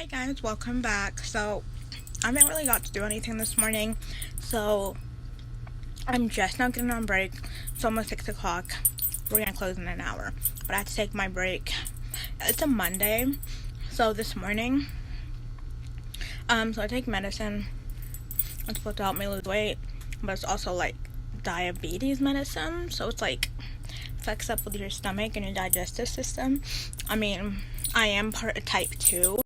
Hi guys, welcome back. So, I haven't really got to do anything this morning, so I'm just now getting on break. It's almost 6 o'clock. We're gonna close in an hour, but I have to take my break. It's a Monday, so this morning, so I take medicine. It's supposed to help me lose weight, but it's also like diabetes medicine, so it's like fucks up with your stomach and your digestive system. I mean, I am part of type 2,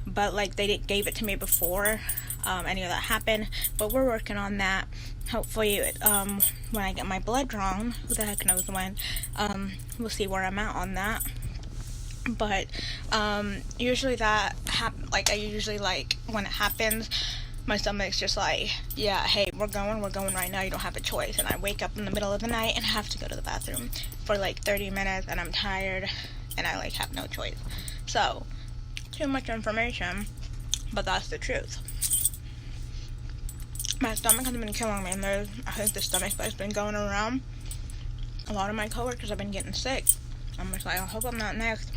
but like they gave it to me before any of that happened, but we're working on that. Hopefully when I get my blood drawn, who the heck knows when, we'll see where I'm at on that. But usually that I usually, like, when it happens, my stomach's just like, yeah, hey, we're going right now, you don't have a choice. And I wake up in the middle of the night and have to go to the bathroom for like 30 minutes, and I'm tired and I like have no choice. So too much information, but that's the truth. My stomach has been killing me, and I think the stomach bug's been going around. A lot of my coworkers have been getting sick. I'm just like, I hope I'm not next.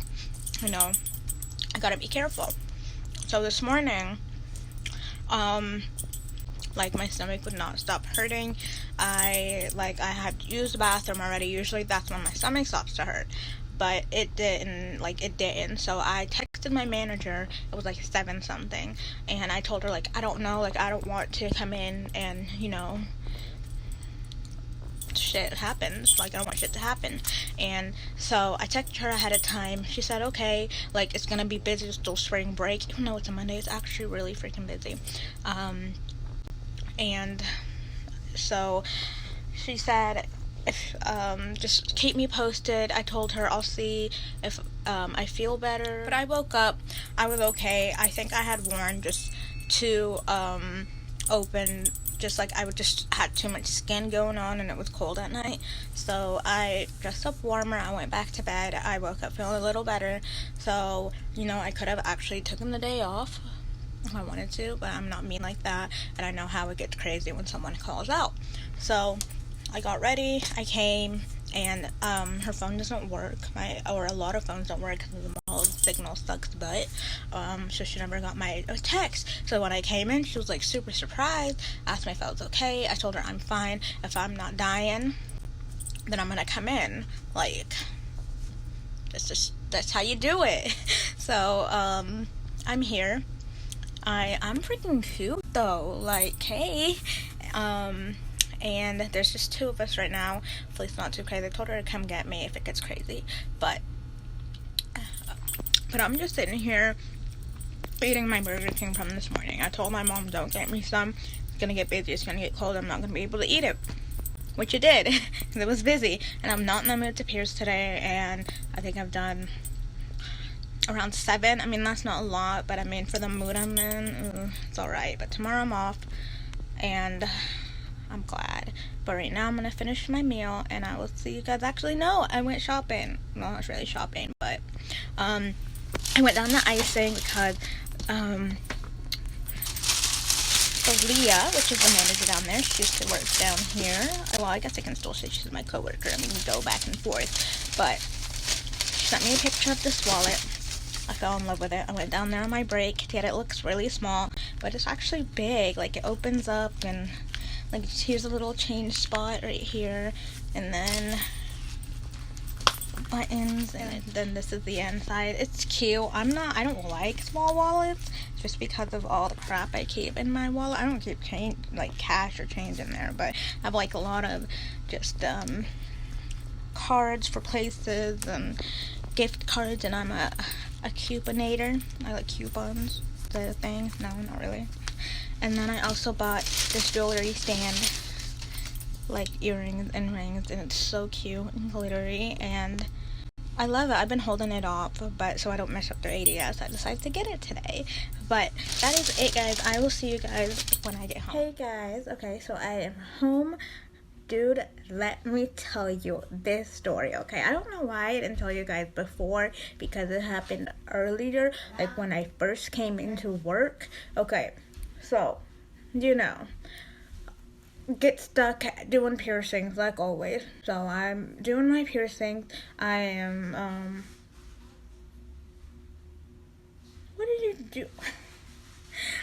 I gotta be careful. So this morning, like, my stomach would not stop hurting. I had used the bathroom already. Usually that's when my stomach stops to hurt, but it didn't. So I texted my manager. It was like 7 something, and I told her, like, I don't know, like, I don't want to come in and shit happens. Like, I don't want shit to happen. And so I texted her ahead of time. She said, okay, like, it's gonna be busy, it's still spring break. Even though it's a Monday, it's actually really freaking busy. And so she said, if just keep me posted. I told her I'll see if I feel better. But I woke up, I was okay. I think I had worn just too open, just like I would just had too much skin going on, and it was cold at night. So I dressed up warmer. I went back to bed. I woke up feeling a little better. So I could have actually taken the day off if I wanted to, but I'm not mean like that, and I know how it gets crazy when someone calls out. So I got ready, I came, and her phone doesn't work. A lot of phones don't work because the mall signal sucks butt. So she never got my text. So when I came in, she was like super surprised, asked me if I was okay. I told her I'm fine. If I'm not dying, then I'm gonna come in. Like, that's how you do it. So I'm here. I'm freaking cute though, like, hey, and there's just 2 of us right now. Hopefully it's not too crazy. I told her to come get me if it gets crazy, but I'm just sitting here eating my Burger King from this morning. I told my mom, don't get me some, it's gonna get busy, it's gonna get cold, I'm not gonna be able to eat it, which it did, because it was busy, and I'm not in the mood to pierce today, and I think I've done around 7. I mean, that's not a lot, but I mean, for the mood I'm in, it's alright. But tomorrow I'm off, and I'm glad. But right now I'm gonna finish my meal, and I will see you guys. Actually, no, I went shopping. Well, not really shopping, but I went down to icing because Leah, which is the manager down there, she used to work down here. Well, I guess I can still say she's my coworker. I mean, we go back and forth. But she sent me a picture of this wallet. I fell in love with it. I went down there on my break. Yet it looks really small, but it's actually big. Like, it opens up, and like, here's a little change spot right here, and then buttons, and then this is the inside. It's cute. I don't like small wallets just because of all the crap I keep in my wallet. I don't keep change, like cash or change, in there, but I have like a lot of just cards for places and gift cards, and I'm a couponator. I like coupons. Is that a thing? No, not really. And then I also bought this jewelry stand, like earrings and rings, and it's so cute and glittery, and I love it. I've been holding it off, but so I don't mess up their ADS, I decided to get it today. But that is it, guys. I will see you guys when I get home. Hey guys, okay, so I am home. Dude, let me tell you this story, okay? I don't know why I didn't tell you guys before, because it happened earlier, like when I first came into work. Okay, so, get stuck doing piercings like always. So I'm doing my piercings. I am What did you do?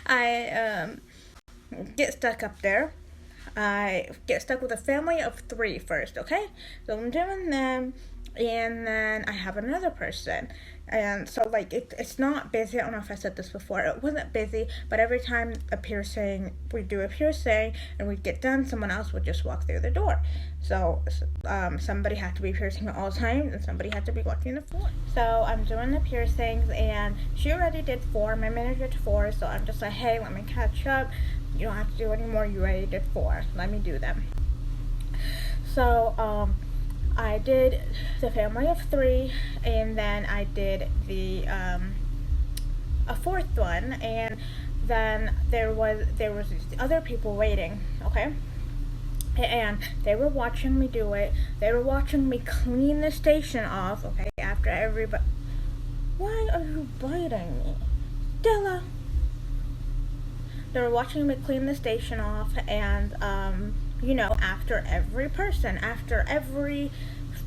I get stuck up there. I get stuck with a family of 3 first, okay? So I'm doing them, and then I have another person. And so, like, it's not busy. I don't know if I said this before. It wasn't busy, but every time we do a piercing, and we get done, someone else would just walk through the door. So, somebody had to be piercing all the time, and somebody had to be walking the floor. So, I'm doing the piercings, and she already did 4. My manager did 4, so I'm just like, hey, let me catch up. You don't have to do any more. You already did 4. Let me do them. So, I did the family of 3, and then I did the a 4th one, and then there was other people waiting, okay? And they were watching me do it. They were watching me clean the station off, okay? After everybody. Why are you biting me, Della? They were watching me clean the station off, and after every person, after every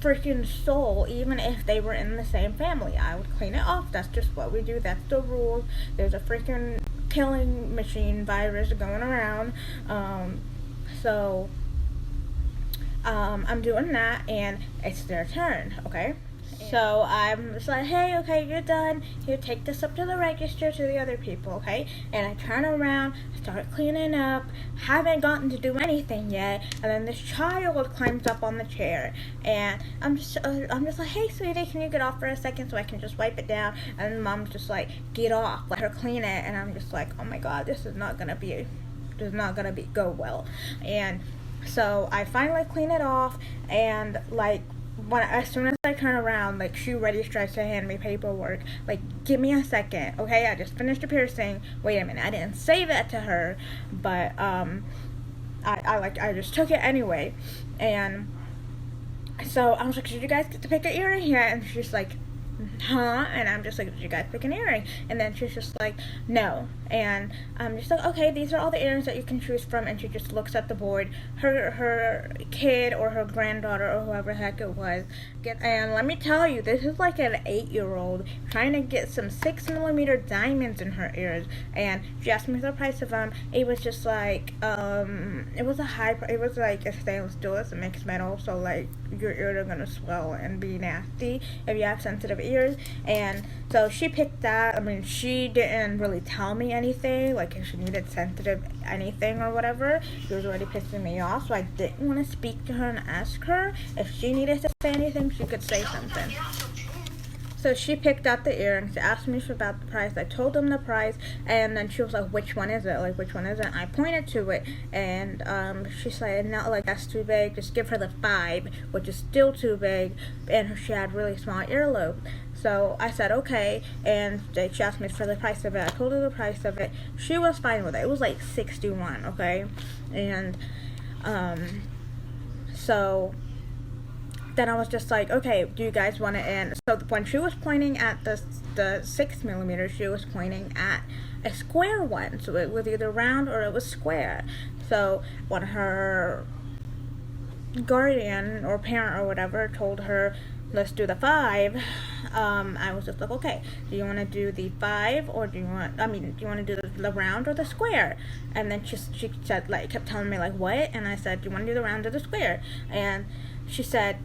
freaking soul, even if they were in the same family, I would clean it off. That's just what we do. That's the rule. There's a freaking killing machine virus going around. I'm doing that, and it's their turn, okay? So I'm just like, hey, okay, you're done. Here, take this up to the register to the other people, okay? And I turn around, start cleaning up, haven't gotten to do anything yet, and then this child climbs up on the chair, and I'm just like, hey, sweetie, can you get off for a second so I can just wipe it down? And mom's just like, get off, let her clean it, and I'm just like, oh my god, this is not gonna go well. And so I finally clean it off, and like, as soon as I turn around, like, she already tries to hand me paperwork. Like, give me a second, okay? I just finished a piercing. Wait a minute, I didn't say that to her, but I just took it anyway. And so I was like, did you guys get to pick an earring here? And she's like, huh? And I'm just like, did you guys pick an earring? And then she's just like, no. And I'm just like, okay, these are all the earrings that you can choose from. And she just looks at the board. Her kid or her granddaughter or whoever the heck it was. And let me tell you, this is like an 8-year-old trying to get some 6mm diamonds in her ears. And she asked me the price of them. It was just like, it was like a stainless steel. It's a mixed metal. So like, your ears are gonna swell and be nasty if you have sensitive ears. And so she picked that. I mean, she didn't really tell me anything, like if she needed sensitive anything or whatever. She was already pissing me off, so I didn't want to speak to her and ask her. If she needed to say anything, she could say something. So she picked out the earrings, asked me about the price. I told them the price, and then she was like, which one is it? Like, which one is it? I pointed to it, and she said, no, like, that's too big. Just give her the 5, which is still too big, and she had really small earlobe. So I said, okay, and she asked me for the price of it. I told her the price of it. She was fine with it. It was like $61, okay? And so then I was just like, okay, do you guys want it in? So when she was pointing at the 6mm, she was pointing at a square one. So it was either round or it was square. So when her guardian or parent or whatever told her, let's do the 5, I was just like, okay, do you want to do the 5 or do you want to do the round or the square? And then she said, like, kept telling me, like, what? And I said, do you want to do the round or the square? And she said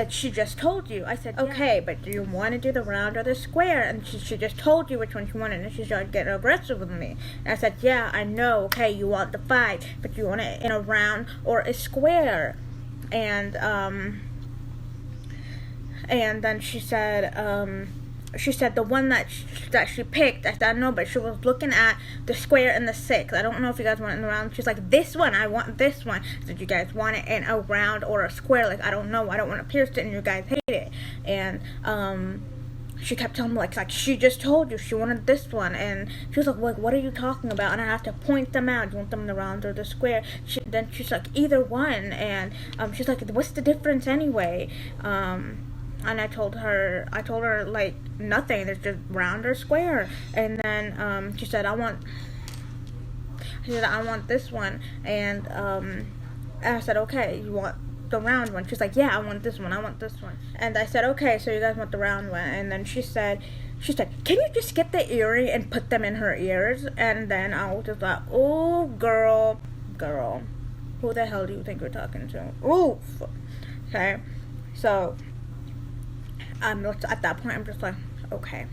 she just told you. I said, okay, but do you want to do the round or the square? And she just told you which one she wanted, and she started getting aggressive with me. And I said, yeah, I know, okay, you want the 5, but you want it in a round or a square? And then she said the one that she picked. I said, no, but she was looking at the square and the 6. I don't know if you guys want it in the round. She's like, this one, I want this one. I said, you guys want it in a round or a square? Like, I don't know. I don't want to pierce it, and you guys hate it. And she kept telling me, like she just told you she wanted this one. And she was like, what are you talking about? And I have to point them out. Do you want them in the round or the square? Then she's like, either one. And she's like, what's the difference anyway? And I told her, like, nothing. There's just round or square. And then she said, I want this one. And I said, okay, you want the round one? She's like, yeah, I want this one. And I said, okay, so you guys want the round one? And then she said, she said, can you just get the earring and put them in her ears? And then I was just like, oh, girl, who the hell do you think you're talking to? Oof. Okay, so at that point, I'm just like, okay.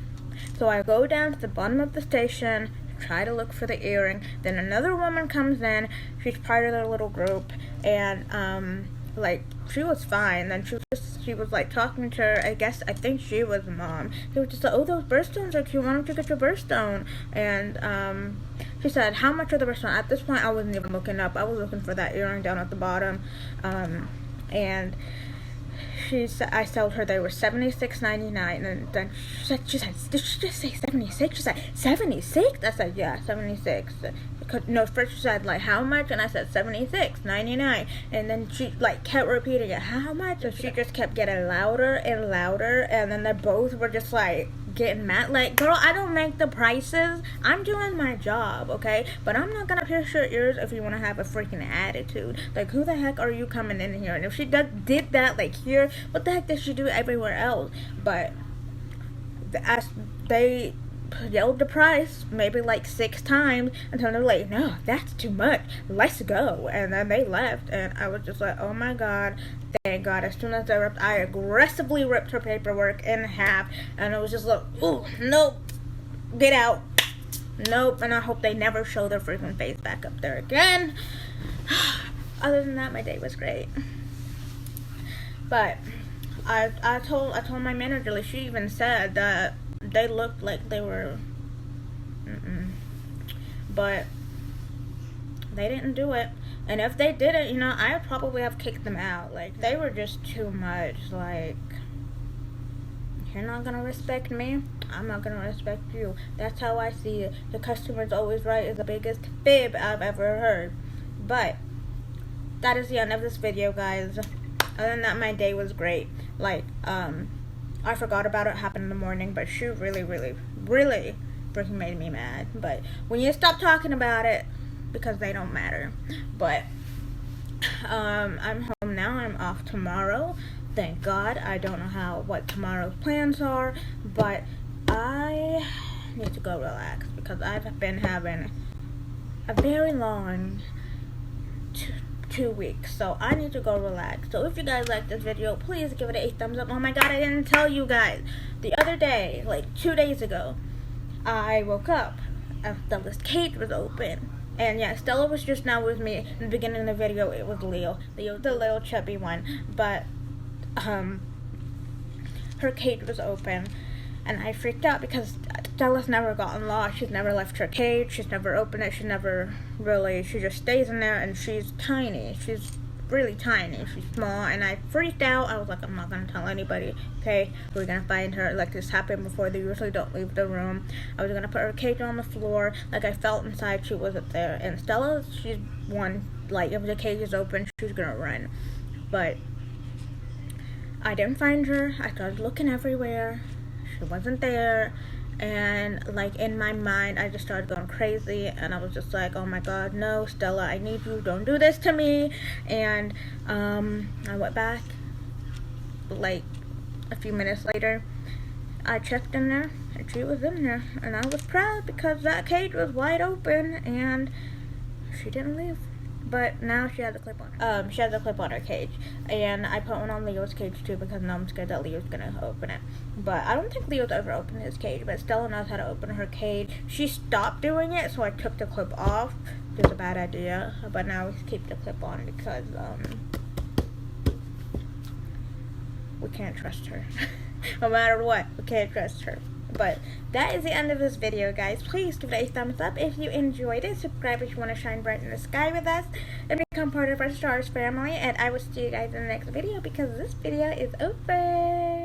So I go down to the bottom of the station, try to look for the earring. Then another woman comes in. She's part of their little group, and like, she was fine. Then she was like talking to her. I think she was the mom. She was just like, oh, those birthstones are cute. Why don't you get your birthstone? And she said, how much are the birthstones? At this point, I wasn't even looking up. I was looking for that earring down at the bottom, and I told her they were $76.99, and then she said, did she just say 76? She said, 76? I said, yeah, 76. No, first she said, like, how much? And I said, $76.99. And then she, like, kept repeating it, how much? And she just kept getting louder and louder, and then they both were just, like, getting mad. Like, girl, I don't make the prices. I'm doing my job, okay? But I'm not gonna pierce your ears if you want to have a freaking attitude. Like, who the heck are you coming in here? And if she did that, like, here, what the heck does she do everywhere else? But they yelled the price maybe like 6 times until they're like, no, that's too much, let's go. And then they left, and I was just like, oh my god, thank god. As soon as I aggressively ripped her paperwork in half, and it was just like, ooh, nope, get out, nope. And I hope they never show their freaking face back up there again. Other than that, my day was great. But I told my manager, like, she even said that they looked like they were, but they didn't do it. And if they did it, I'd probably have kicked them out. Like, they were just too much. Like, you're not gonna respect me, I'm not gonna respect you. That's how I see it. The customer's always right is the biggest fib I've ever heard. But that is the end of this video, guys. Other than that, my day was great. Like, I forgot about it happened in the morning, but she really, really, really freaking made me mad. But when you stop talking about it, because they don't matter. But I'm home now. I'm off tomorrow. Thank God. I don't know what tomorrow's plans are, but I need to go relax because I've been having a very long 2 weeks, so I need to go relax. So if you guys like this video, please give it a thumbs up. Oh my god, I didn't tell you guys. The other day, like 2 days ago, I woke up and Stella's cage was open. And yeah, Stella was just now with me. In the beginning of the video, it was Leo, the little chubby one. But her cage was open, and I freaked out because Stella's never gotten lost. She's never left her cage. She's never opened it. She just stays in there, and she's tiny. She's really tiny. She's small, and I freaked out. I was like, I'm not going to tell anybody. Okay, we're going to find her. Like, this happened before. They usually don't leave the room. I was going to put her cage on the floor. Like, I felt inside she wasn't there. And Stella, she's one, like, if the cage is open, she's going to run. But I didn't find her. I started looking everywhere. She wasn't there. And, like, in my mind, I just started going crazy, and I was just like, oh my god, no, Stella, I need you, don't do this to me. And I went back, like, a few minutes later. I checked in there, and she was in there, and I was proud because that cage was wide open, and she didn't leave. But now she has a clip on. She has a clip on her cage, and I put one on Leo's cage too because now I'm scared that Leo's gonna open it. But I don't think Leo's ever opened his cage. But Stella knows how to open her cage. She stopped doing it, so I took the clip off. It was a bad idea, but now we keep the clip on because we can't trust her. No matter what, we can't trust her. But that is the end of this video, guys. Please give it a thumbs up if you enjoyed it. Subscribe if you want to shine bright in the sky with us and become part of our Stars family. And I will see you guys in the next video because this video is over.